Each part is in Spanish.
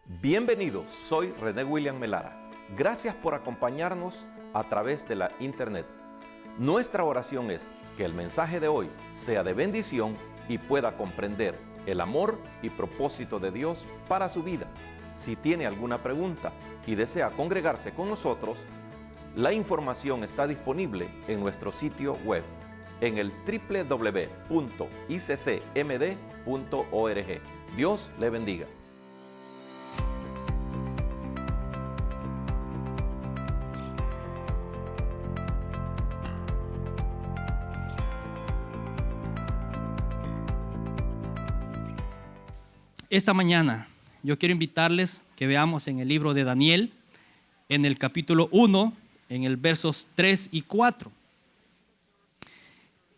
Bienvenidos, soy René William Melara. Gracias por acompañarnos a través de la internet. Nuestra oración es que el mensaje de hoy sea de bendición y pueda comprender el amor y propósito de Dios para su vida. Si tiene alguna pregunta y desea congregarse con nosotros, la información está disponible en nuestro sitio web en el www.iccmd.org. Dios le bendiga. Esta mañana yo quiero invitarles que veamos en el libro de Daniel, en el capítulo 1, en el versos 3 y 4.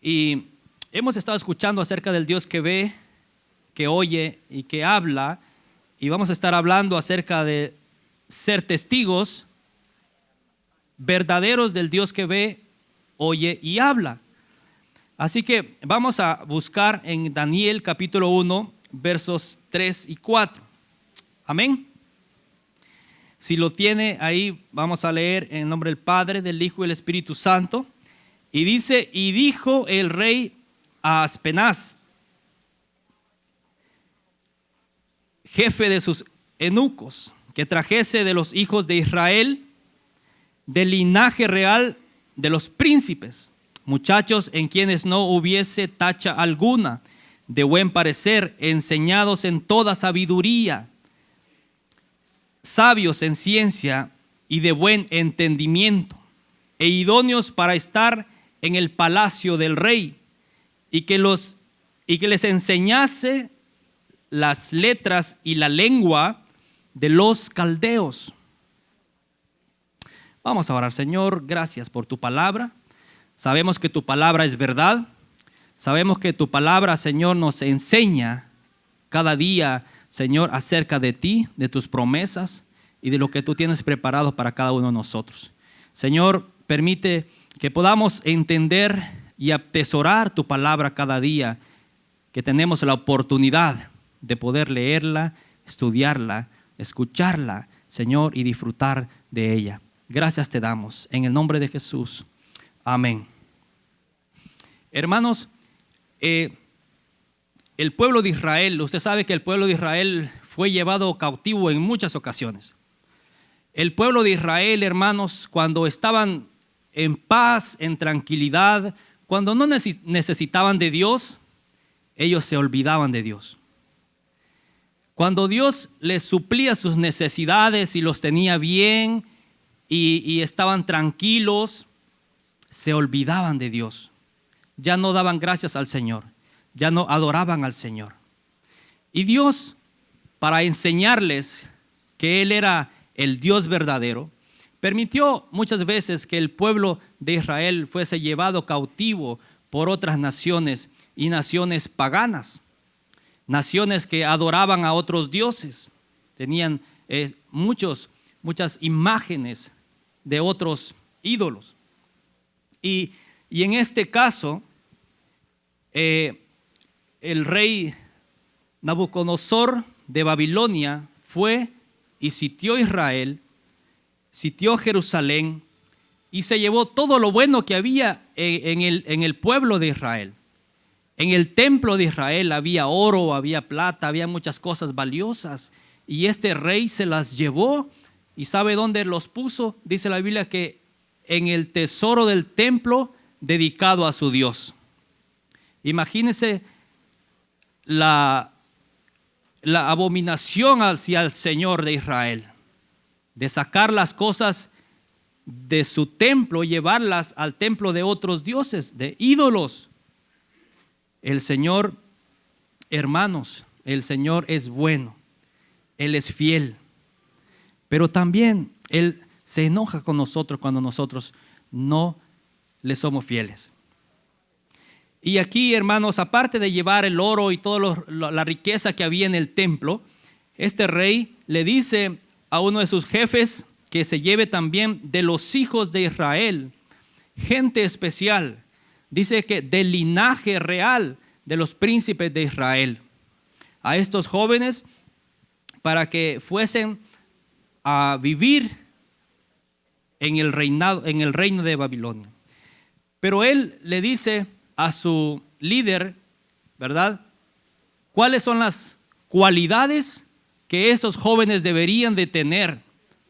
Y hemos estado escuchando acerca del Dios que ve, que oye y que habla, y vamos a estar hablando acerca de ser testigos verdaderos del Dios que ve, oye y habla. Así que vamos a buscar en Daniel capítulo 1, versos 3 y 4. Amén. Si lo tiene ahí, vamos a leer en el nombre del Padre, del Hijo y del Espíritu Santo. Y dice: y dijo el rey a Aspenaz, jefe de sus eunucos, que trajese de los hijos de Israel, del linaje real de los príncipes, muchachos en quienes no hubiese tacha alguna, de buen parecer, enseñados en toda sabiduría, sabios en ciencia y de buen entendimiento, e idóneos para estar en el palacio del rey, y que les enseñase las letras y la lengua de los caldeos. Vamos a orar. Señor, gracias por tu palabra. Sabemos que tu palabra es verdad. Sabemos que tu palabra, Señor, nos enseña cada día, Señor, acerca de ti, de tus promesas y de lo que tú tienes preparado para cada uno de nosotros. Señor, permite que podamos entender y atesorar tu palabra cada día, que tenemos la oportunidad de poder leerla, estudiarla, escucharla, Señor, y disfrutar de ella. Gracias te damos, en el nombre de Jesús. Amén. Hermanos, el pueblo de Israel, usted sabe que el pueblo de Israel fue llevado cautivo en muchas ocasiones. El pueblo de Israel, hermanos, cuando estaban en paz, en tranquilidad, cuando no necesitaban de Dios, ellos se olvidaban de Dios. Cuando Dios les suplía sus necesidades y los tenía bien y estaban tranquilos, se olvidaban de Dios. Ya no daban gracias al Señor, ya no adoraban al Señor. Y Dios, para enseñarles que Él era el Dios verdadero, permitió muchas veces que el pueblo de Israel fuese llevado cautivo por otras naciones y naciones paganas, naciones que adoraban a otros dioses, tenían muchas imágenes de otros ídolos. Y en este caso, el rey Nabucodonosor de Babilonia fue y sitió Israel, sitió Jerusalén y se llevó todo lo bueno que había en el pueblo de Israel. En el templo de Israel había oro, había plata, había muchas cosas valiosas, y este rey se las llevó. ¿Y sabe dónde los puso? Dice la Biblia que en el tesoro del templo dedicado a su Dios. Imagínense la abominación hacia el Señor de Israel, de sacar las cosas de su templo y llevarlas al templo de otros dioses, de ídolos. El Señor, hermanos, el Señor es bueno, Él es fiel, pero también Él se enoja con nosotros cuando nosotros no le somos fieles. Y aquí, hermanos, aparte de llevar el oro y toda la riqueza que había en el templo, este rey le dice a uno de sus jefes que se lleve también de los hijos de Israel, gente especial. Dice que del linaje real de los príncipes de Israel. A estos jóvenes para que fuesen a vivir en el reino de Babilonia. Pero él le dice a su líder, ¿verdad?, cuáles son las cualidades que esos jóvenes deberían de tener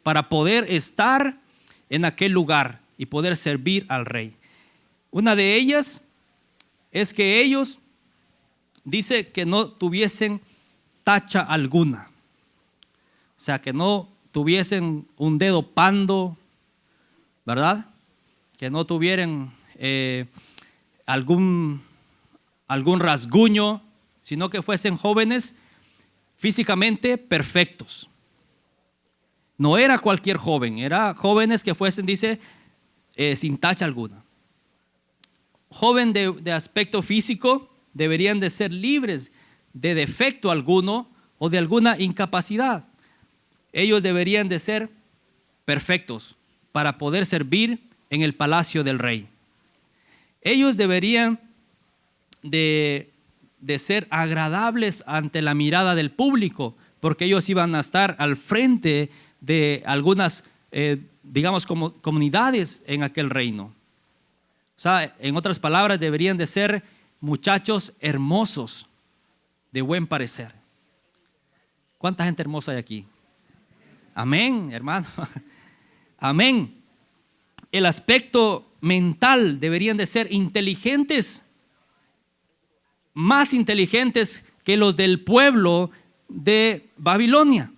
para poder estar en aquel lugar y poder servir al rey. Una de ellas es que ellos, dice, que no tuviesen tacha alguna. O sea, que no tuviesen un dedo pando, ¿verdad? Que no tuvieran algún rasguño, sino que fuesen jóvenes físicamente perfectos. No era cualquier joven, era jóvenes que fuesen, dice, sin tacha alguna. Joven de aspecto físico deberían de ser libres de defecto alguno o de alguna incapacidad. Ellos deberían de ser perfectos para poder servir en el palacio del rey. Ellos deberían de ser agradables ante la mirada del público, porque ellos iban a estar al frente de algunas, digamos, como comunidades en aquel reino. O sea, en otras palabras, deberían de ser muchachos hermosos, de buen parecer. ¿Cuánta gente hermosa hay aquí? Amén, hermano. Amén. El aspecto mental deberían de ser inteligentes, más inteligentes que los del pueblo de Babilonia.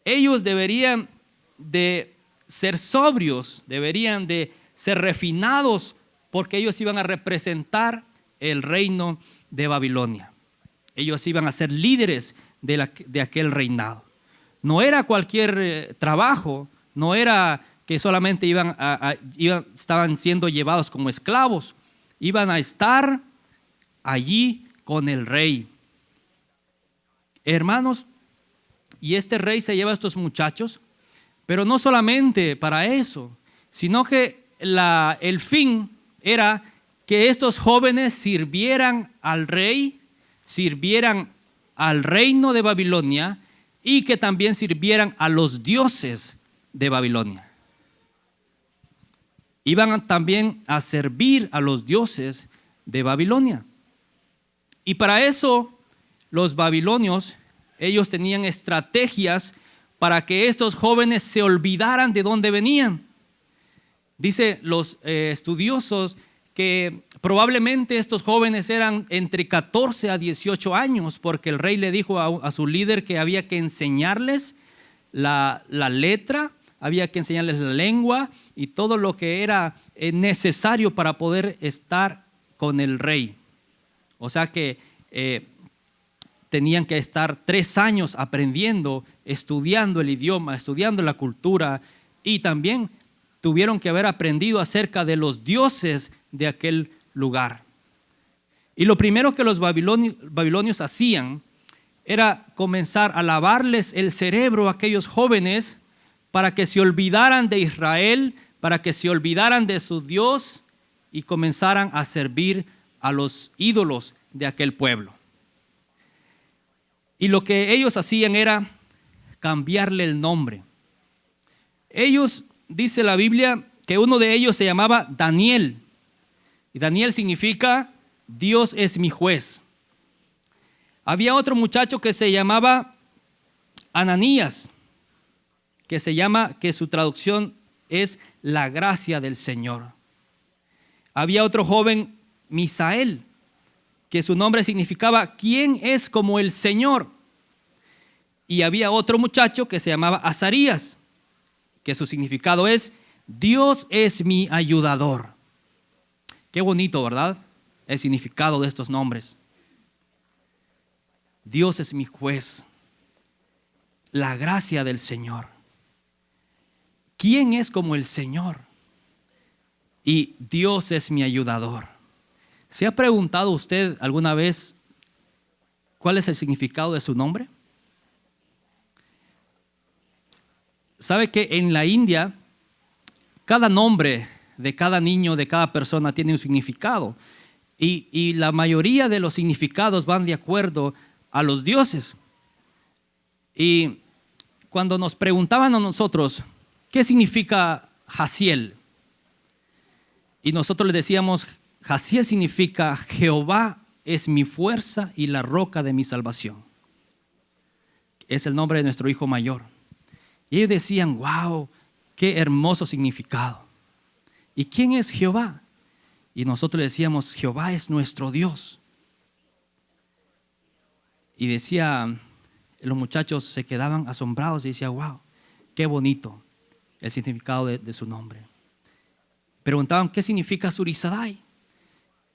Ellos deberían de ser sobrios, deberían de ser refinados, porque ellos iban a representar el reino de Babilonia. Ellos iban a ser líderes de aquel reinado. No era cualquier trabajo, no era que solamente estaban siendo llevados como esclavos, iban a estar allí con el rey. Hermanos, y este rey se lleva a estos muchachos, pero no solamente para eso, sino que el fin era que estos jóvenes sirvieran al rey, sirvieran al reino de Babilonia y que también sirvieran a los dioses de Babilonia. Iban también a servir a los dioses de Babilonia. Y para eso los babilonios, ellos tenían estrategias para que estos jóvenes se olvidaran de dónde venían. Dice los estudiosos que probablemente estos jóvenes eran entre 14 a 18 años, porque el rey le dijo a su líder que había que enseñarles la letra, había que enseñarles la lengua y todo lo que era necesario para poder estar con el rey. O sea que tenían que estar 3 años aprendiendo, estudiando el idioma, estudiando la cultura, y también tuvieron que haber aprendido acerca de los dioses de aquel lugar. Y lo primero que los babilonios hacían era comenzar a lavarles el cerebro a aquellos jóvenes para que se olvidaran de Israel, para que se olvidaran de su Dios y comenzaran a servir a los ídolos de aquel pueblo. Y lo que ellos hacían era cambiarle el nombre. Ellos, dice la Biblia, que uno de ellos se llamaba Daniel. Y Daniel significa Dios es mi juez. Había otro muchacho que se llamaba Ananías, que su traducción es la gracia del Señor. Había otro joven, Misael, que su nombre significaba ¿quién es como el Señor? Y había otro muchacho que se llamaba Azarías, que su significado es Dios es mi ayudador. Qué bonito, ¿verdad? El significado de estos nombres. Dios es mi juez. La gracia del Señor. ¿Quién es como el Señor? Y Dios es mi ayudador. ¿Se ha preguntado usted alguna vez cuál es el significado de su nombre? ¿Sabe que en la India cada nombre de cada niño, de cada persona tiene un significado? Y la mayoría de los significados van de acuerdo a los dioses. Y cuando nos preguntaban a nosotros, ¿qué significa Jaziel? Y nosotros les decíamos, Jaziel significa Jehová es mi fuerza y la roca de mi salvación. Es el nombre de nuestro hijo mayor. Y ellos decían, wow, qué hermoso significado. ¿Y quién es Jehová? Y nosotros le decíamos, Jehová es nuestro Dios. Y decía, los muchachos se quedaban asombrados y decían, wow, qué bonito el significado de su nombre. Preguntaban, ¿qué significa Surizadai?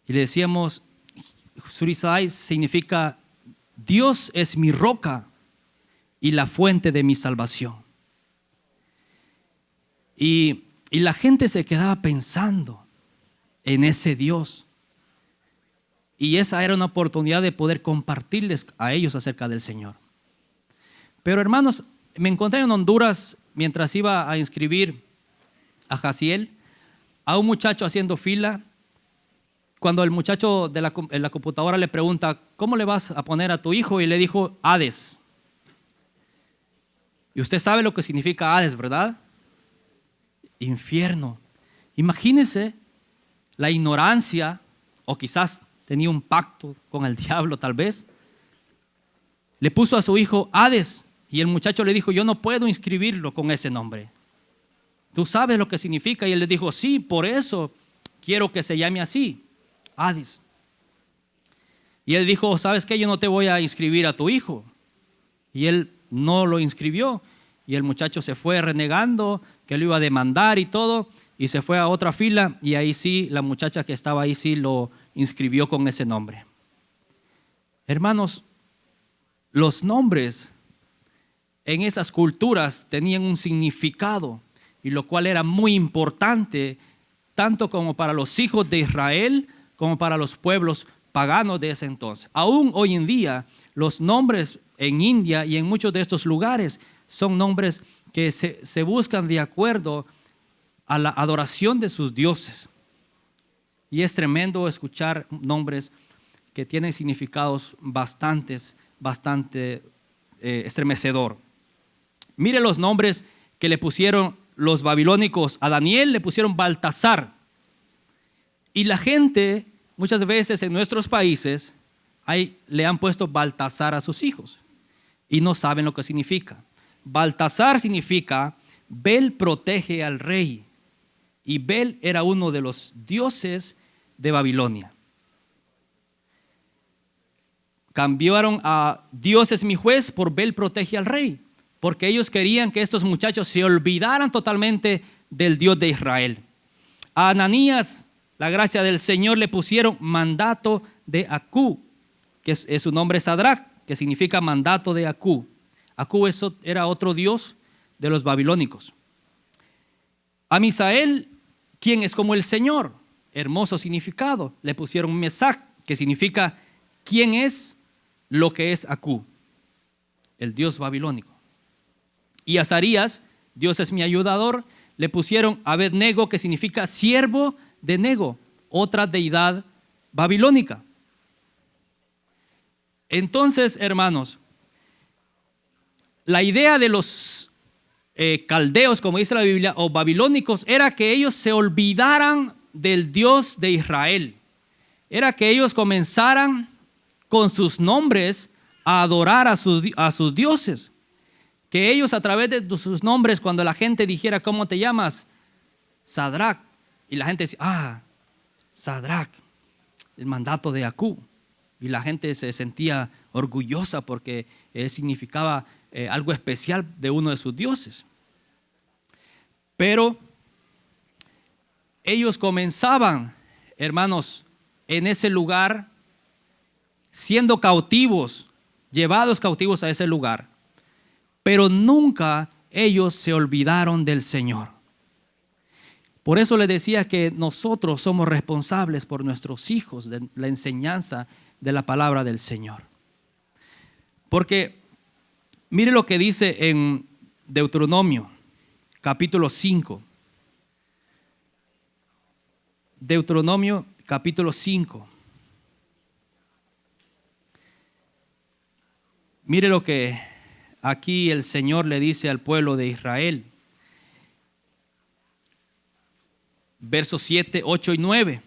Y le decíamos, Surizadai significa Dios es mi roca y la fuente de mi salvación. Y la gente se quedaba pensando en ese Dios. Y esa era una oportunidad de poder compartirles a ellos acerca del Señor. Pero hermanos, me encontré en Honduras mientras iba a inscribir a Jaziel, a un muchacho haciendo fila. Cuando el muchacho en la computadora le pregunta, ¿cómo le vas a poner a tu hijo? Y le dijo, Hades. Y usted sabe lo que significa Hades, ¿verdad? Infierno. Imagínese la ignorancia, o quizás tenía un pacto con el diablo tal vez. Le puso a su hijo Hades y el muchacho le dijo, yo no puedo inscribirlo con ese nombre. ¿Tú sabes lo que significa? Y él le dijo, sí, por eso quiero que se llame así, Hades. Y él dijo, ¿sabes qué? Yo no te voy a inscribir a tu hijo. Y él no lo inscribió. Y el muchacho se fue renegando, que lo iba a demandar y todo, y se fue a otra fila, y ahí sí, la muchacha que estaba ahí sí lo inscribió con ese nombre. Hermanos, los nombres en esas culturas tenían un significado, y lo cual era muy importante, tanto como para los hijos de Israel, como para los pueblos paganos de ese entonces. Aún hoy en día, los nombres en India y en muchos de estos lugares son nombres que se buscan de acuerdo a la adoración de sus dioses. Y es tremendo escuchar nombres que tienen significados bastante estremecedor. Mire los nombres que le pusieron los babilónicos a Daniel, le pusieron Baltasar. Y la gente, muchas veces en nuestros países, le han puesto Baltasar a sus hijos y no saben lo que significa. Baltasar significa Bel protege al rey, y Bel era uno de los dioses de Babilonia. Cambiaron a Dios es mi juez por Bel protege al rey, porque ellos querían que estos muchachos se olvidaran totalmente del Dios de Israel. A Ananías, la gracia del Señor, le pusieron mandato de Acú, que es su nombre Sadrach, que significa mandato de Acú. Acú era otro dios de los babilónicos. A Misael, quien es como el Señor, hermoso significado, le pusieron Mesac, que significa quién es lo que es Acú, el dios babilónico. Y a Azarías, Dios es mi ayudador, le pusieron Abed-Nego, que significa siervo de Nego, otra deidad babilónica. Entonces, hermanos, la idea de los caldeos, como dice la Biblia, o babilónicos, era que ellos se olvidaran del Dios de Israel. Era que ellos comenzaran con sus nombres a adorar a sus dioses. Que ellos a través de sus nombres, cuando la gente dijera, ¿cómo te llamas? Sadrach. Y la gente decía, Sadrach, el mandato de Acú. Y la gente se sentía orgullosa porque significaba algo especial de uno de sus dioses. Pero ellos comenzaban, hermanos, en ese lugar, siendo cautivos, llevados cautivos a ese lugar. Pero nunca ellos se olvidaron del Señor. Por eso les decía que nosotros somos responsables por nuestros hijos de la enseñanza de la palabra del Señor. Porque mire lo que dice en Deuteronomio, capítulo 5. Deuteronomio, capítulo 5. Mire lo que aquí el Señor le dice al pueblo de Israel. Versos 7, 8 y 9.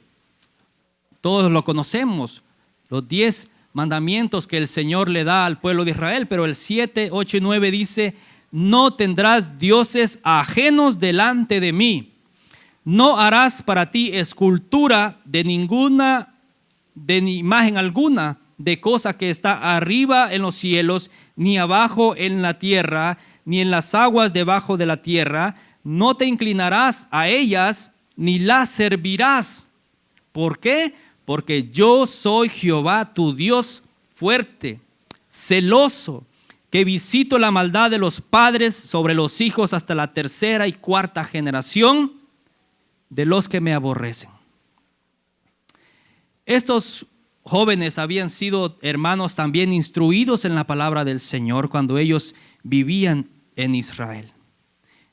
Todos lo conocemos, los 10 mandamientos que el Señor le da al pueblo de Israel, pero el 7, 8 y 9 dice: no tendrás dioses ajenos delante de mí, no harás para ti escultura de imagen alguna, de cosa que está arriba en los cielos, ni abajo en la tierra, ni en las aguas debajo de la tierra. No te inclinarás a ellas, ni las servirás. ¿Por qué? Porque yo soy Jehová tu Dios fuerte, celoso, que visito la maldad de los padres sobre los hijos hasta la tercera y cuarta generación de los que me aborrecen. Estos jóvenes habían sido, hermanos, también instruidos en la palabra del Señor cuando ellos vivían en Israel.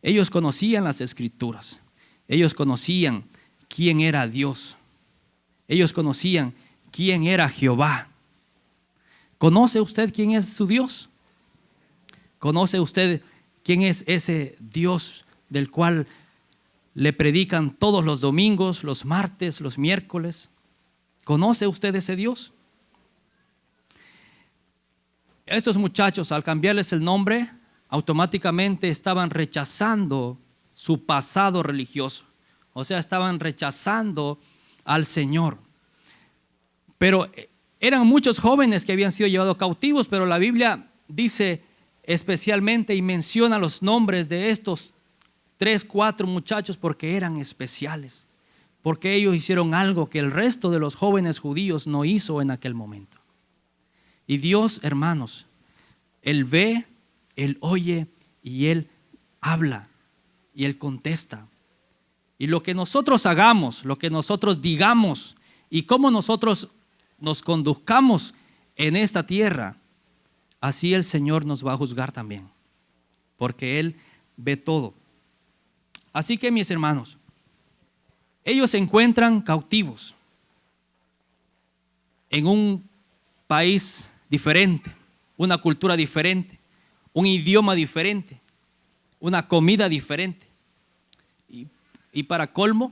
Ellos conocían las Escrituras, ellos conocían quién era Dios, ellos conocían quién era Jehová. ¿Conoce usted quién es su Dios? ¿Conoce usted quién es ese Dios del cual le predican todos los domingos, los martes, los miércoles? ¿Conoce usted ese Dios? Estos muchachos, al cambiarles el nombre, automáticamente estaban rechazando su pasado religioso. O sea, estaban rechazando al Señor. Pero eran muchos jóvenes que habían sido llevados cautivos, pero la Biblia dice especialmente y menciona los nombres de estos 3, 4 muchachos porque eran especiales, porque ellos hicieron algo que el resto de los jóvenes judíos no hizo en aquel momento. Y Dios, hermanos, Él ve, Él oye y Él habla y Él contesta. Y lo que nosotros hagamos, lo que nosotros digamos y cómo nosotros nos conduzcamos en esta tierra, así el Señor nos va a juzgar también, porque Él ve todo. Así que, mis hermanos, ellos se encuentran cautivos en un país diferente, una cultura diferente, un idioma diferente, una comida diferente. Y para colmo,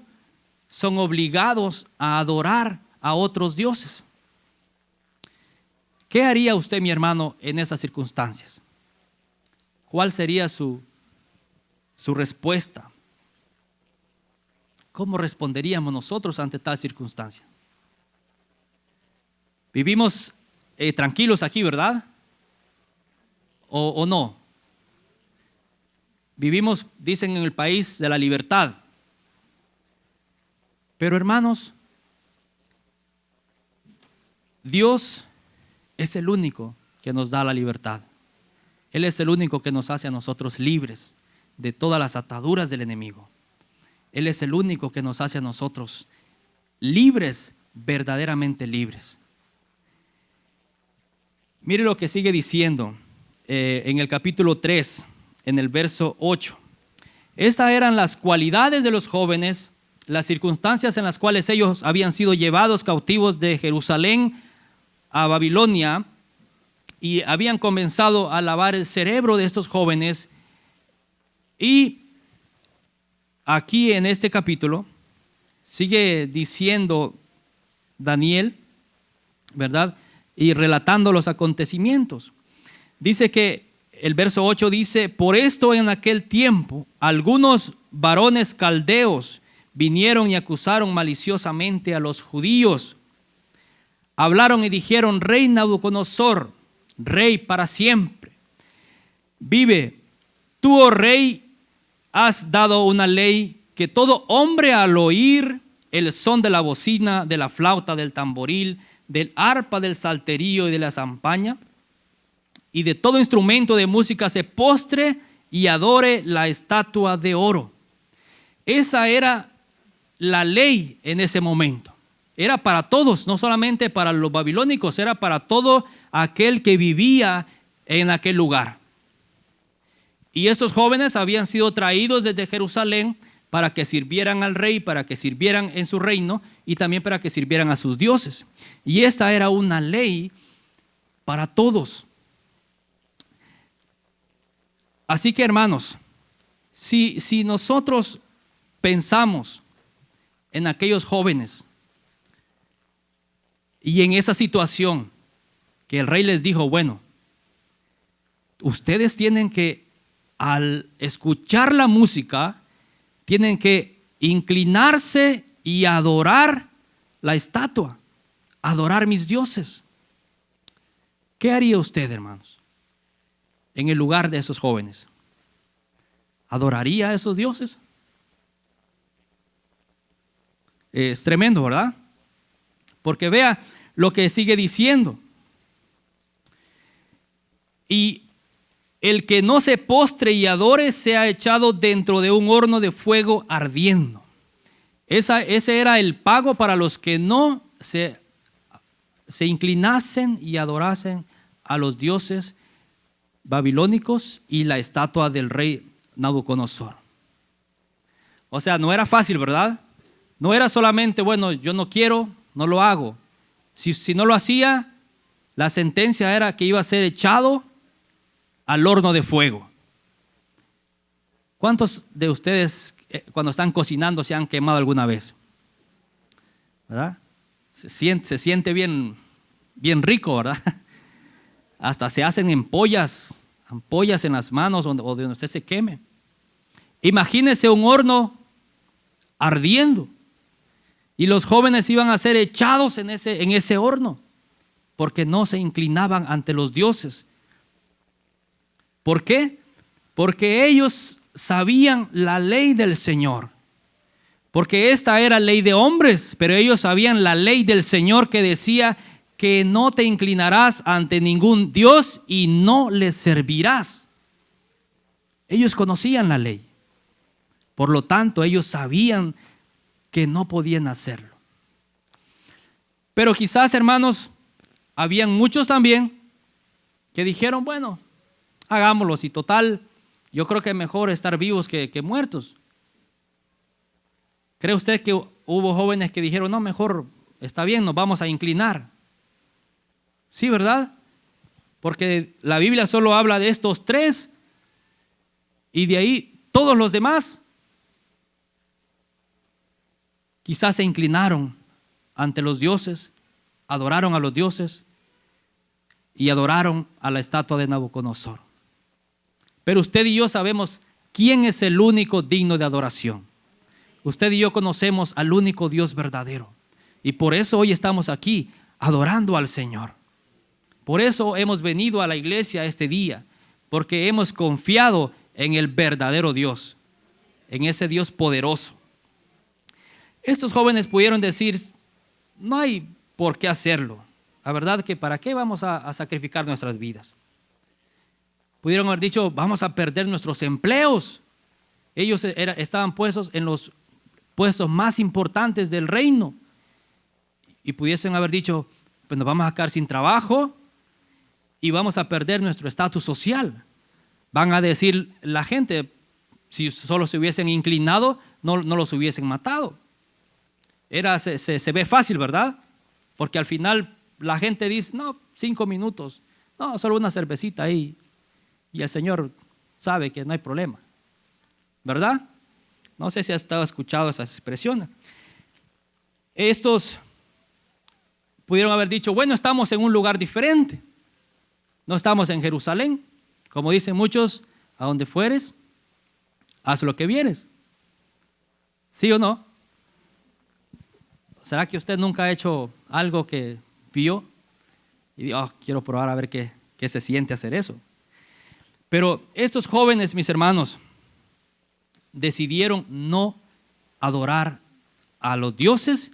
son obligados a adorar a otros dioses. ¿Qué haría usted, mi hermano, en esas circunstancias? ¿Cuál sería su respuesta? ¿Cómo responderíamos nosotros ante tal circunstancia? Vivimos tranquilos aquí, ¿verdad? ¿O no? Vivimos, dicen, en el país de la libertad. Pero, hermanos, Dios es el único que nos da la libertad. Él es el único que nos hace a nosotros libres de todas las ataduras del enemigo. Él es el único que nos hace a nosotros libres, verdaderamente libres. Mire lo que sigue diciendo en el capítulo 3, en el verso 8. Estas eran las cualidades de los jóvenes, las circunstancias en las cuales ellos habían sido llevados cautivos de Jerusalén a Babilonia y habían comenzado a lavar el cerebro de estos jóvenes. Y aquí en este capítulo sigue diciendo Daniel, ¿verdad? Y relatando los acontecimientos. Dice que el verso 8 dice: por esto en aquel tiempo algunos varones caldeos vinieron y acusaron maliciosamente a los judíos. Hablaron y dijeron: Rey Nabucodonosor, rey para siempre, vive. Tú, oh rey, has dado una ley que todo hombre al oír el son de la bocina, de la flauta, del tamboril, del arpa, del salterio y de la zampaña y de todo instrumento de música se postre y adore la estatua de oro. Esa era la ley en ese momento. Era para todos, no solamente para los babilónicos, era para todo aquel que vivía en aquel lugar. Y estos jóvenes habían sido traídos desde Jerusalén para que sirvieran al rey, para que sirvieran en su reino y también para que sirvieran a sus dioses. Y esta era una ley para todos. Así que, hermanos, si nosotros pensamos en aquellos jóvenes y en esa situación que el rey les dijo, bueno, ustedes tienen que, al escuchar la música, tienen que inclinarse y adorar la estatua, adorar mis dioses. ¿Qué haría usted, hermanos, en el lugar de esos jóvenes? ¿Adoraría a esos dioses? Es tremendo, ¿verdad? Porque vea lo que sigue diciendo. Y el que no se postre y adore sea echado dentro de un horno de fuego ardiendo. Ese era el pago para los que no se inclinasen y adorasen a los dioses babilónicos y la estatua del rey Nabucodonosor. O sea, no era fácil, ¿verdad? No era solamente, bueno, yo no quiero, no lo hago. Si no lo hacía, la sentencia era que iba a ser echado al horno de fuego. ¿Cuántos de ustedes cuando están cocinando se han quemado alguna vez? ¿Verdad? Se siente bien rico, ¿verdad? Hasta se hacen ampollas en las manos o donde usted se queme. Imagínese un horno ardiendo y los jóvenes iban a ser echados en ese horno porque no se inclinaban ante los dioses. ¿Por qué? Porque ellos sabían la ley del Señor. Porque esta era ley de hombres, pero ellos sabían la ley del Señor que decía que no te inclinarás ante ningún Dios y no les servirás. Ellos conocían la ley. Por lo tanto, ellos sabían que no podían hacerlo. Pero quizás, hermanos, habían muchos también que dijeron, bueno, hagámoslo, y total, yo creo que es mejor estar vivos que muertos. ¿Cree usted que hubo jóvenes que dijeron, no, mejor está bien, nos vamos a inclinar? Sí, ¿verdad? Porque la Biblia solo habla de estos tres y de ahí todos los demás quizás se inclinaron ante los dioses, adoraron a los dioses y adoraron a la estatua de Nabucodonosor. Pero usted y yo sabemos quién es el único digno de adoración. Usted y yo conocemos al único Dios verdadero. Y por eso hoy estamos aquí adorando al Señor. Por eso hemos venido a la iglesia este día, porque hemos confiado en el verdadero Dios, en ese Dios poderoso. Estos jóvenes pudieron decir, no hay por qué hacerlo. La verdad que ¿para qué vamos a sacrificar nuestras vidas? Pudieron haber dicho, vamos a perder nuestros empleos. Ellos estaban puestos en los puestos más importantes del reino. Y pudiesen haber dicho, pues nos vamos a quedar sin trabajo y vamos a perder nuestro estatus social. Van a decir la gente, si solo se hubiesen inclinado, no los hubiesen matado. Se ve fácil, ¿verdad? Porque al final la gente dice, no, 5 minutos, no, solo una cervecita ahí. Y el Señor sabe que no hay problema, ¿verdad? No sé si has estado escuchando esas expresiones. Estos pudieron haber dicho, bueno, estamos en un lugar diferente. No estamos en Jerusalén. Como dicen muchos, a donde fueres, haz lo que vieres. ¿Sí o no? ¿Será que usted nunca ha hecho algo que vio y dijo, quiero probar a ver qué se siente hacer eso? Pero estos jóvenes, mis hermanos, decidieron no adorar a los dioses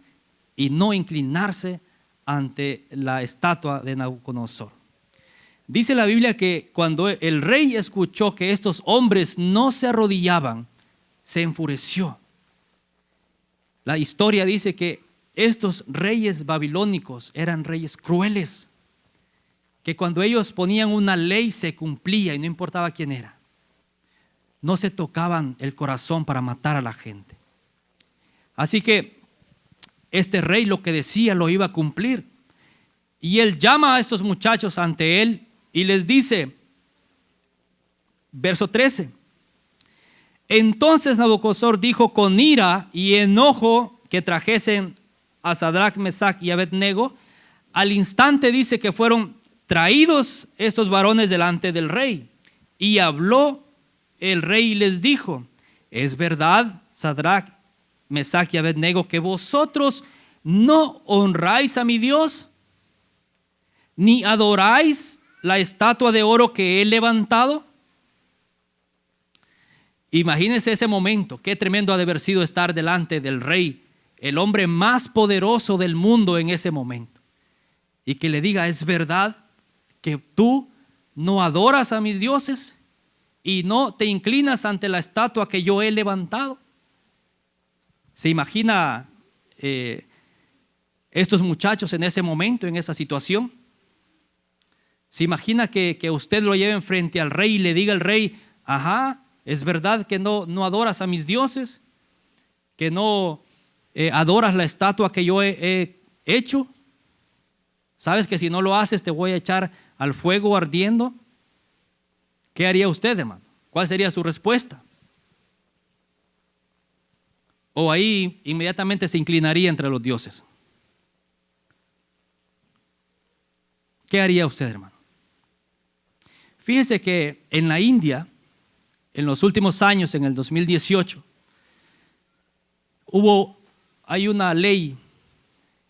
y no inclinarse ante la estatua de Nabucodonosor. Dice la Biblia que cuando el rey escuchó que estos hombres no se arrodillaban, se enfureció. La historia dice que estos reyes babilónicos eran reyes crueles, que cuando ellos ponían una ley se cumplía y no importaba quién era. No se tocaban el corazón para matar a la gente. Así que este rey lo que decía lo iba a cumplir. Y él llama a estos muchachos ante él y les dice, Verso 13. Entonces Nabucodonosor dijo con ira y enojo que trajesen a Sadrach, Mesach y Abednego. Al instante dice que fueron traídos estos varones delante del rey. Y habló el rey y les dijo: ¿es verdad, Sadrach, Mesach y Abednego, que vosotros no honráis a mi Dios, ni adoráis la estatua de oro que he levantado? Imagínense ese momento, qué tremendo ha de haber sido estar delante del rey, el hombre más poderoso del mundo en ese momento, y que le diga: ¿es verdad que tú no adoras a mis dioses y no te inclinas ante la estatua que yo he levantado? ¿Se imagina estos muchachos en ese momento, en esa situación? ¿Se imagina que usted lo lleven frente al rey y le diga al rey: ajá, ¿es verdad que no adoras a mis dioses? ¿Que no adoras la estatua que yo he hecho? ¿Sabes que si no lo haces te voy a echar al fuego ardiendo? ¿Qué haría usted, hermano? ¿Cuál sería su respuesta? O ahí inmediatamente se inclinaría entre los dioses. ¿Qué haría usted, hermano? Fíjese que en la India, en los últimos años, en el 2018, hay una ley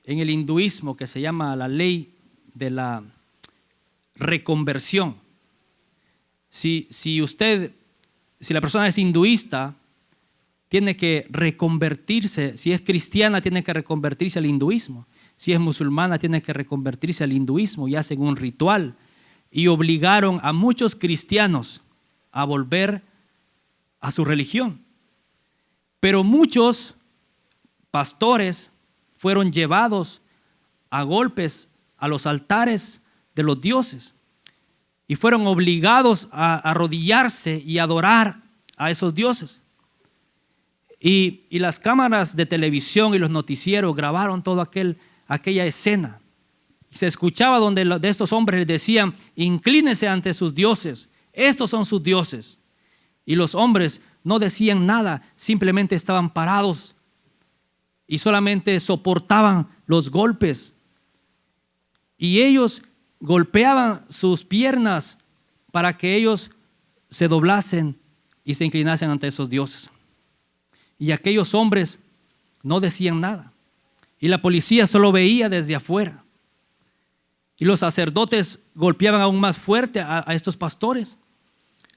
en el hinduismo que se llama la ley de la reconversión. Si la persona es hinduista, tiene que reconvertirse. Si es cristiana, tiene que reconvertirse al hinduismo. Si es musulmana, tiene que reconvertirse al hinduismo, y hacen un ritual. Y obligaron a muchos cristianos a volver a su religión. Pero muchos pastores fueron llevados a golpes a los altares de los dioses y fueron obligados a arrodillarse y adorar a esos dioses. Y las cámaras de televisión y los noticieros grabaron toda aquella escena. Y se escuchaba donde de estos hombres les decían: inclínense ante sus dioses, estos son sus dioses. Y los hombres no decían nada, simplemente estaban parados y solamente soportaban los golpes. Y ellos golpeaban sus piernas para que ellos se doblasen y se inclinasen ante esos dioses. Y aquellos hombres no decían nada. Y la policía solo veía desde afuera. Y los sacerdotes golpeaban aún más fuerte a estos pastores,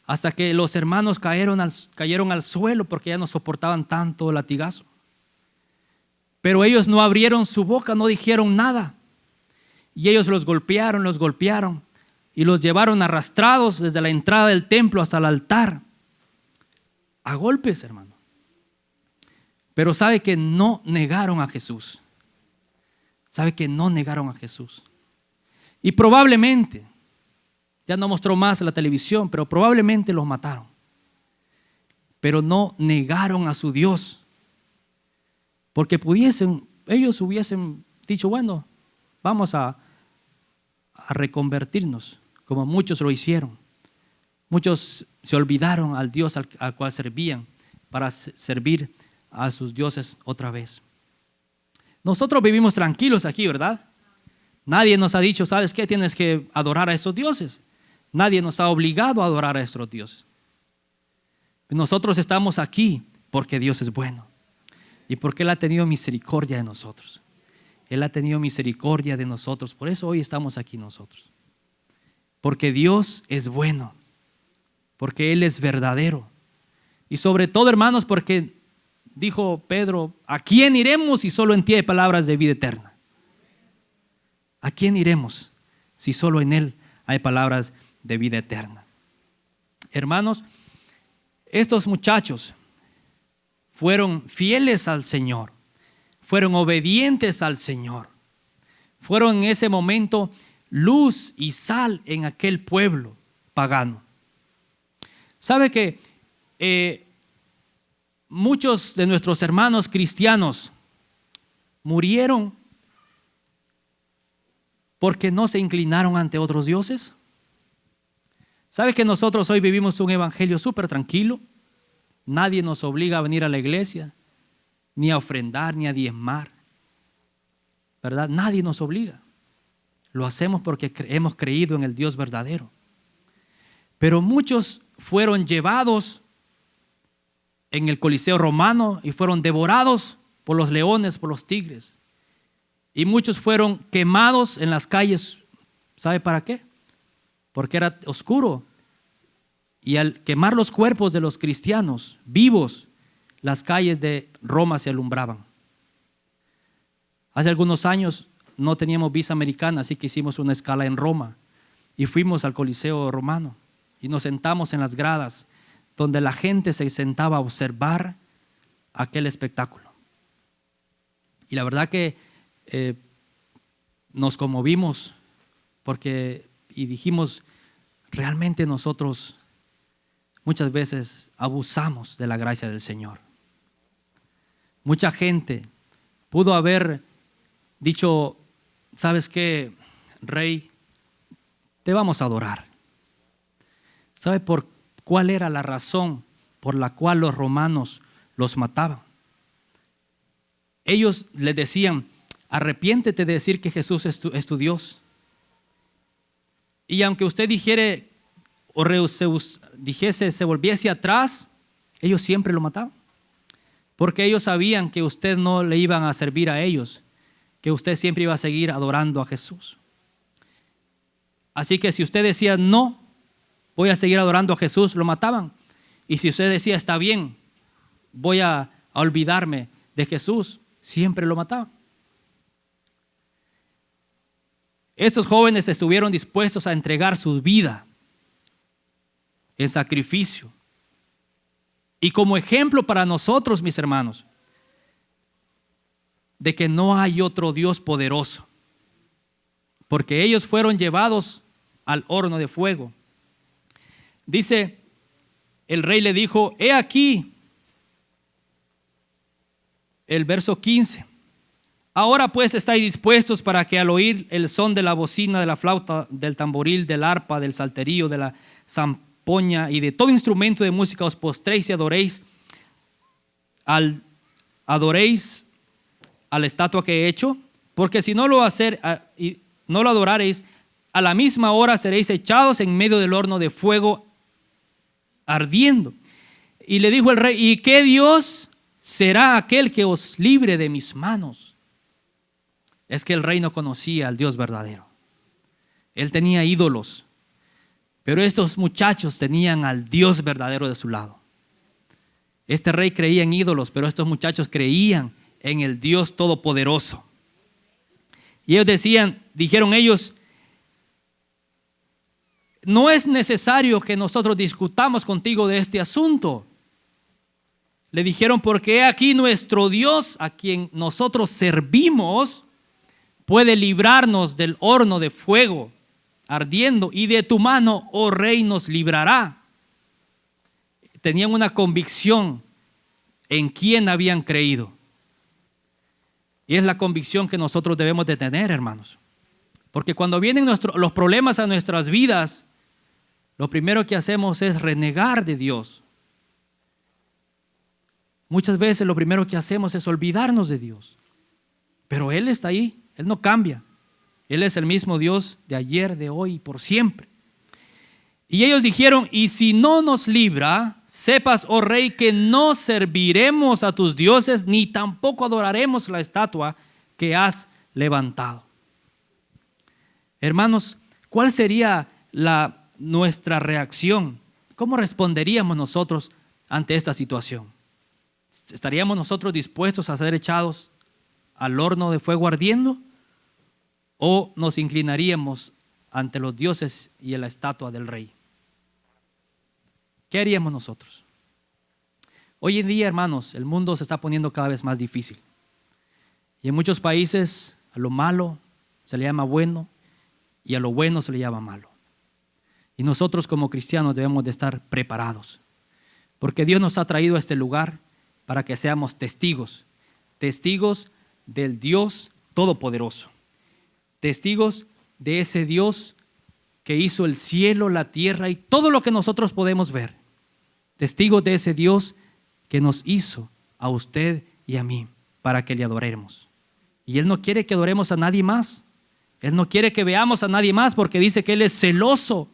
hasta que los hermanos cayeron al suelo porque ya no soportaban tanto latigazo. Pero ellos no abrieron su boca, no dijeron nada. Y ellos los golpearon y los llevaron arrastrados desde la entrada del templo hasta el altar, a golpes, hermano. Pero sabe que no negaron a Jesús. Sabe que no negaron a Jesús. Y probablemente, ya no mostró más la televisión, pero probablemente los mataron. Pero no negaron a su Dios. Porque ellos hubiesen dicho: bueno, vamos a reconvertirnos, como muchos lo hicieron. Muchos se olvidaron al Dios al cual servían para servir a sus dioses otra vez. Nosotros vivimos tranquilos aquí, ¿verdad? Nadie nos ha dicho: ¿sabes qué? Tienes que adorar a esos dioses. Nadie nos ha obligado a adorar a estos dioses. Nosotros estamos aquí porque Dios es bueno y porque Él ha tenido misericordia de nosotros. Él ha tenido misericordia de nosotros. Por eso hoy estamos aquí nosotros. Porque Dios es bueno. Porque Él es verdadero. Y sobre todo, hermanos, porque dijo Pedro: ¿a quién iremos si solo en ti hay palabras de vida eterna? ¿A quién iremos si solo en Él hay palabras de vida eterna? Hermanos, estos muchachos fueron fieles al Señor, fueron obedientes al Señor, fueron en ese momento luz y sal en aquel pueblo pagano. ¿Sabe que muchos de nuestros hermanos cristianos murieron porque no se inclinaron ante otros dioses? ¿Sabe que nosotros hoy vivimos un evangelio súper tranquilo? Nadie nos obliga a venir a la iglesia, ni a ofrendar, ni a diezmar, ¿verdad? Nadie nos obliga. Lo hacemos porque hemos creído en el Dios verdadero. Pero muchos fueron llevados en el Coliseo romano y fueron devorados por los leones, por los tigres. Y muchos fueron quemados en las calles. ¿Sabe para qué? Porque era oscuro. Y al quemar los cuerpos de los cristianos vivos, las calles de Roma se alumbraban. Hace algunos años no teníamos visa americana, así que hicimos una escala en Roma y fuimos al Coliseo romano y nos sentamos en las gradas donde la gente se sentaba a observar aquel espectáculo. Y la verdad que nos conmovimos y dijimos, realmente nosotros muchas veces abusamos de la gracia del Señor. Mucha gente pudo haber dicho, ¿sabes qué, Rey? Te vamos a adorar. ¿Sabe cuál era la razón por la cual los romanos los mataban? Ellos le decían, arrepiéntete de decir que Jesús es tu Dios. Y aunque usted dijere o dijese, se volviese atrás, ellos siempre lo mataban. Porque ellos sabían que usted no le iban a servir a ellos, que usted siempre iba a seguir adorando a Jesús. Así que si usted decía, no, voy a seguir adorando a Jesús, lo mataban. Y si usted decía, está bien, voy a olvidarme de Jesús, siempre lo mataban. Estos jóvenes estuvieron dispuestos a entregar su vida en sacrificio. Y como ejemplo para nosotros, mis hermanos, de que no hay otro Dios poderoso, porque ellos fueron llevados al horno de fuego. Dice, el rey le dijo, he aquí, el verso 15, ahora pues estáis dispuestos para que al oír el son de la bocina, de la flauta, del tamboril, del arpa, del salterio, de la zampoña y de todo instrumento de música os postréis y adoréis a la estatua que he hecho, porque si no lo adorareis, a la misma hora seréis echados en medio del horno de fuego ardiendo. Y le dijo el rey, ¿y qué Dios será aquel que os libre de mis manos? Es que el rey no conocía al Dios verdadero. Él tenía ídolos, pero estos muchachos tenían al Dios verdadero de su lado. Este rey creía en ídolos, pero estos muchachos creían en el Dios todopoderoso. Y ellos dijeron ellos, no es necesario que nosotros discutamos contigo de este asunto. Le dijeron, porque aquí nuestro Dios, a quien nosotros servimos, puede librarnos del horno de fuego ardiendo, y de tu mano, oh rey, nos librará. Tenían una convicción en quién habían creído. Y es la convicción que nosotros debemos de tener, hermanos. Porque cuando vienen los problemas a nuestras vidas, lo primero que hacemos es renegar de Dios. Muchas veces lo primero que hacemos es olvidarnos de Dios. Pero Él está ahí, Él no cambia. Él es el mismo Dios de ayer, de hoy y por siempre. Y ellos dijeron, y si no nos libra, sepas, oh rey, que no serviremos a tus dioses, ni tampoco adoraremos la estatua que has levantado. Hermanos, ¿cuál sería nuestra reacción? ¿Cómo responderíamos nosotros ante esta situación? ¿Estaríamos nosotros dispuestos a ser echados al horno de fuego ardiendo? ¿O nos inclinaríamos ante los dioses y a la estatua del rey? ¿Qué haríamos nosotros? Hoy en día, hermanos, el mundo se está poniendo cada vez más difícil. Y en muchos países a lo malo se le llama bueno y a lo bueno se le llama malo. Y nosotros como cristianos debemos de estar preparados. Porque Dios nos ha traído a este lugar para que seamos testigos del Dios Todopoderoso. Testigos de ese Dios que hizo el cielo, la tierra y todo lo que nosotros podemos ver. Testigos de ese Dios que nos hizo a usted y a mí para que le adoremos. Y Él no quiere que adoremos a nadie más. Él no quiere que veamos a nadie más porque dice que Él es celoso.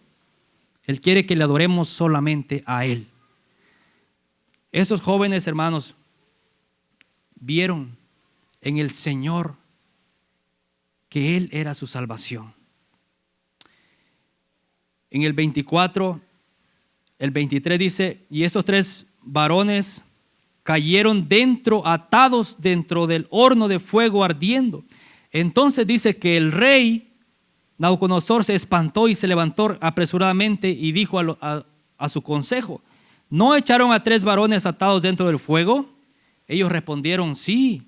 Él quiere que le adoremos solamente a Él. Esos jóvenes hermanos vieron en el Señor que Él era su salvación. En el 24, el 23 dice, y esos 3 varones cayeron atados dentro del horno de fuego ardiendo. Entonces dice que el rey Nabucodonosor se espantó y se levantó apresuradamente y dijo a su consejo, ¿no echaron a 3 varones atados dentro del fuego? Ellos respondieron, sí.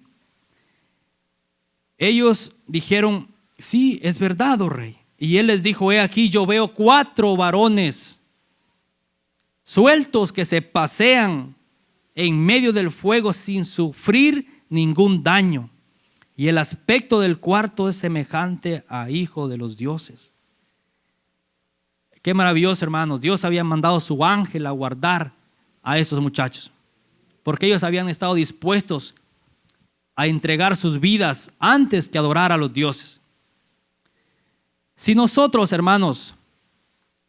Ellos dijeron, sí, es verdad, oh rey. Y él les dijo, he aquí yo veo 4 varones sueltos que se pasean en medio del fuego sin sufrir ningún daño. Y el aspecto del cuarto es semejante a hijo de los dioses. Qué maravilloso, hermanos. Dios había mandado su ángel a guardar a esos muchachos, porque ellos habían estado dispuestos a entregar sus vidas antes que adorar a los dioses. Si nosotros, hermanos,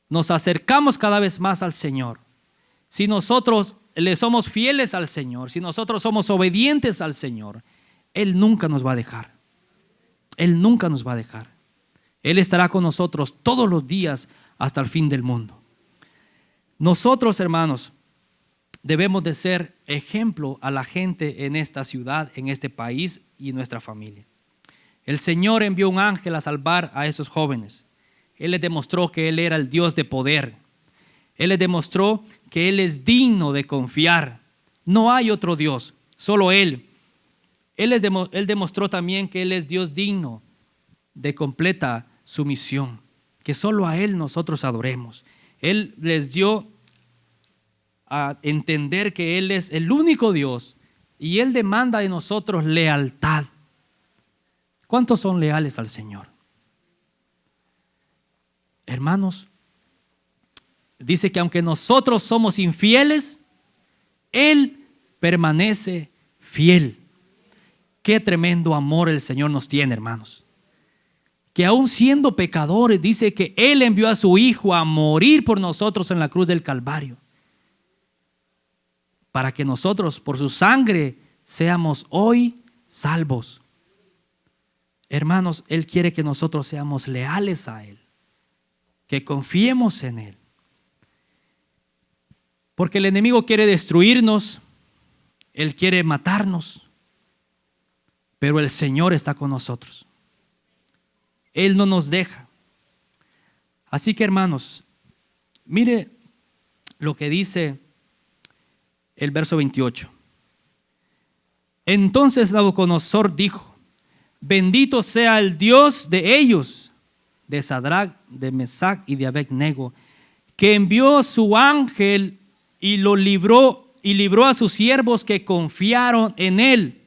nos acercamos cada vez más al Señor, si nosotros le somos fieles al Señor, si nosotros somos obedientes al Señor, Él nunca nos va a dejar. Él nunca nos va a dejar. Él estará con nosotros todos los días hasta el fin del mundo. Nosotros, hermanos, debemos de ser ejemplo a la gente en esta ciudad, en este país y en nuestra familia. El Señor envió un ángel a salvar a esos jóvenes. Él les demostró que Él era el Dios de poder. Él les demostró que Él es digno de confiar. No hay otro Dios, solo Él. Él demostró también que Él es Dios digno de completa sumisión, que solo a Él nosotros adoremos. Él les dio a entender que Él es el único Dios y Él demanda de nosotros lealtad. ¿Cuántos son leales al Señor? Hermanos, dice que aunque nosotros somos infieles, Él permanece fiel. Qué tremendo amor el Señor nos tiene, hermanos. Que aún siendo pecadores, dice que Él envió a su Hijo a morir por nosotros en la cruz del Calvario, para que nosotros por su sangre seamos hoy salvos. Hermanos, Él quiere que nosotros seamos leales a Él, que confiemos en Él. Porque el enemigo quiere destruirnos, él quiere matarnos, pero el Señor está con nosotros. Él no nos deja. Así que, hermanos, mire lo que dice el verso 28. Entonces Nabucodonosor dijo: bendito sea el Dios de ellos, de Sadrach, de Mesach y de Abed-nego, que envió su ángel y lo libró a sus siervos que confiaron en él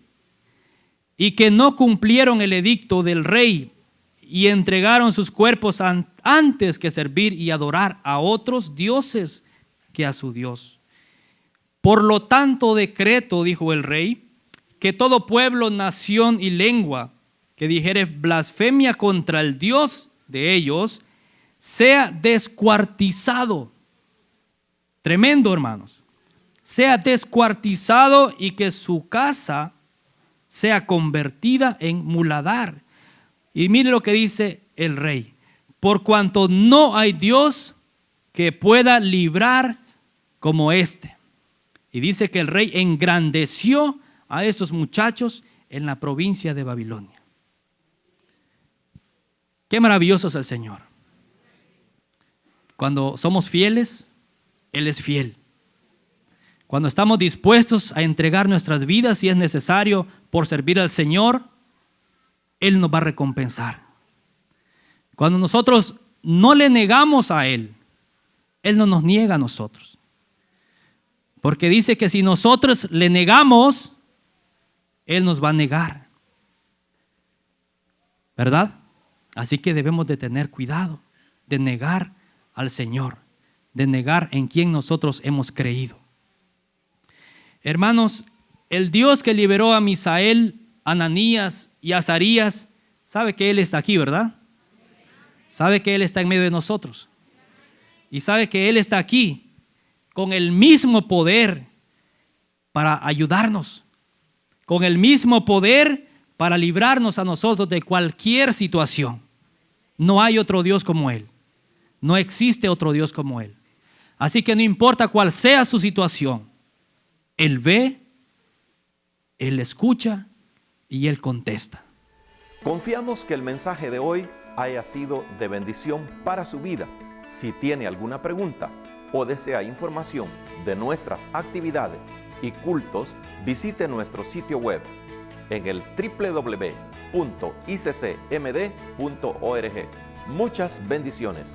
y que no cumplieron el edicto del rey y entregaron sus cuerpos antes que servir y adorar a otros dioses que a su Dios. Por lo tanto decreto, dijo el rey, que todo pueblo, nación y lengua que dijere blasfemia contra el Dios de ellos sea descuartizado. Tremendo, hermanos. Sea descuartizado y que su casa sea convertida en muladar. Y mire lo que dice el rey: por cuanto no hay Dios que pueda librar como este. Y dice que el rey engrandeció a esos muchachos en la provincia de Babilonia. Qué maravilloso es el Señor. Cuando somos fieles, Él es fiel. Cuando estamos dispuestos a entregar nuestras vidas si es necesario por servir al Señor, Él nos va a recompensar. Cuando nosotros no le negamos a Él, Él no nos niega a nosotros. Porque dice que si nosotros le negamos, Él nos va a negar. ¿Verdad? Así que debemos de tener cuidado. de negar al Señor, de negar en quien nosotros hemos creído. Hermanos, el Dios que liberó a Misael, Ananías y Azarías, sabe que Él está aquí, ¿verdad? Sabe que Él está en medio de nosotros. Y sabe que Él está aquí con el mismo poder para ayudarnos, con el mismo poder para librarnos a nosotros de cualquier situación. No hay otro Dios como Él. No existe otro Dios como Él. Así que no importa cuál sea su situación, Él ve, Él escucha y Él contesta. Confiamos que el mensaje de hoy haya sido de bendición para su vida. Si tiene alguna pregunta o desea información de nuestras actividades y cultos, visite nuestro sitio web en el www.iccmd.org. Muchas bendiciones.